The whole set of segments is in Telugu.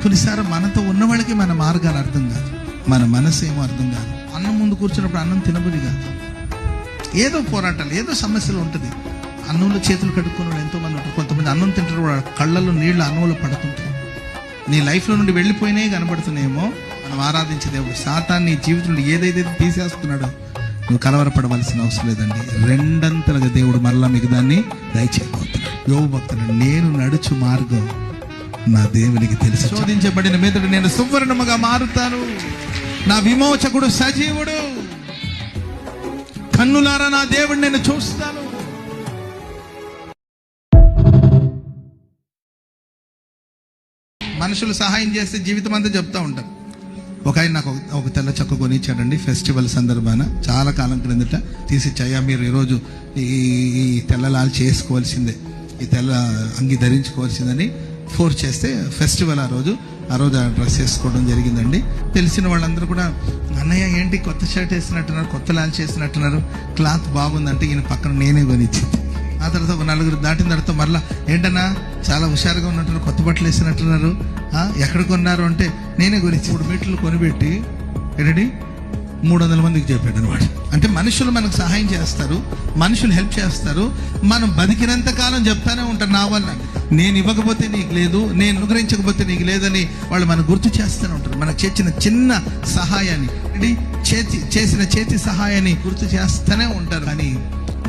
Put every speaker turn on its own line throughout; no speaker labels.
కొన్నిసార్లు మనతో ఉన్న వాళ్ళకి మన మార్గాలు అర్థం కాదు, మన మనసు ఏమో అర్థం కాదు. అన్నం ముందు కూర్చున్నప్పుడు అన్నం తినబుద్ధి కాదు, ఏదో పోరాటాలు, ఏదో సమస్యలు ఉంటుంది. అన్నంలో చేతులు కడుక్కున్న వాళ్ళు ఎంతోమంది ఉంటారు. కొంతమంది అన్నం తింటారు, వాళ్ళ కళ్ళల్లో నీళ్లు అన్నంలో పడుతుంటాయి. నీ లైఫ్లో నుండి వెళ్ళిపోయినాయి కనబడుతున్నాయేమో. మనం ఆరాధించే దేవుడు సాతాన్ని జీవితంలో ఏదైతే తీసేస్తున్నాడో నువ్వు కలవరపడవలసిన అవసరం లేదండి. రెండంతలుగా దేవుడు మరలా మీకు దాన్ని దయచేయబోతున్నాడు. యోబు భక్తుడు, నేను నడుచు మార్గం నా దేవునికి తెలుసు. శోధించబడిన మీదట నేను సువర్ణముగా మారుతాను, నా విమోచకుడు సజీవుడు, కన్నులారా నా దేవుడు నేను చూస్తాను. మనుషులు సహాయం చేస్తే జీవితం అంతా చెప్తా ఉంటారు. ఒక ఆయన నాకు ఒక తెల్ల చొక్క కొనిచ్చాడండి ఫెస్టివల్ సందర్భాన. చాలా కాలం క్రిందట తీసిచ్చాయా, మీరు ఈరోజు ఈ తెల్లలాలు చేసుకోవాల్సిందే, ఈ తెల్ల అంగి ధరించుకోవాల్సిందని ఫోర్స్ చేస్తే ఫెస్టివల్ ఆ రోజు ఆ డ్రెస్ వేసుకోవడం జరిగిందండి. తెలిసిన వాళ్ళందరూ కూడా, అన్నయ్య ఏంటి కొత్త షర్ట్ వేసినట్టున్నారు, కొత్త లాల్ చేసినట్టున్నారు, క్లాత్ బాగుందంటే ఈయన పక్కన నేనే కొనిచ్చింది. ఆ తర్వాత ఒక నలుగురు దాటిన తర్వాత మరలా, ఏంటన్నా చాలా హుషారుగా ఉన్నట్టున్నారు, కొత్త బట్టలు వేసినట్టున్నారు, ఎక్కడ కొన్నారు అంటే నేనే కొనిచ్చి 3 మీటర్లు కొనిపెట్టి ఏంటండి 300 మందికి చెప్పాడు అనమాట. అంటే మనుషులు మనకు సహాయం చేస్తారు, మనుషులు హెల్ప్ చేస్తారు. మనం బతికినంత కాలం చెప్తానే ఉంటారు, నా వల్ల నేను ఇవ్వకపోతే నీకు లేదు, నేను అనుగ్రహించకపోతే నీకు లేదని వాళ్ళు మనకు గుర్తు చేస్తూనే ఉంటారు. మనకు చేసిన చిన్న సహాయాన్ని, చేసిన చేతి సహాయాన్ని గుర్తు చేస్తూనే ఉంటారు. కానీ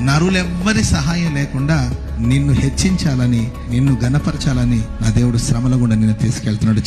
నరులెవ్వరి సహాయం లేకుండా నిన్ను హెచ్చించాలని, నిన్ను గణపరచాలని నా దేవుడు శ్రమల గుండా నిన్ను తీసుకెళ్తున్నాడు.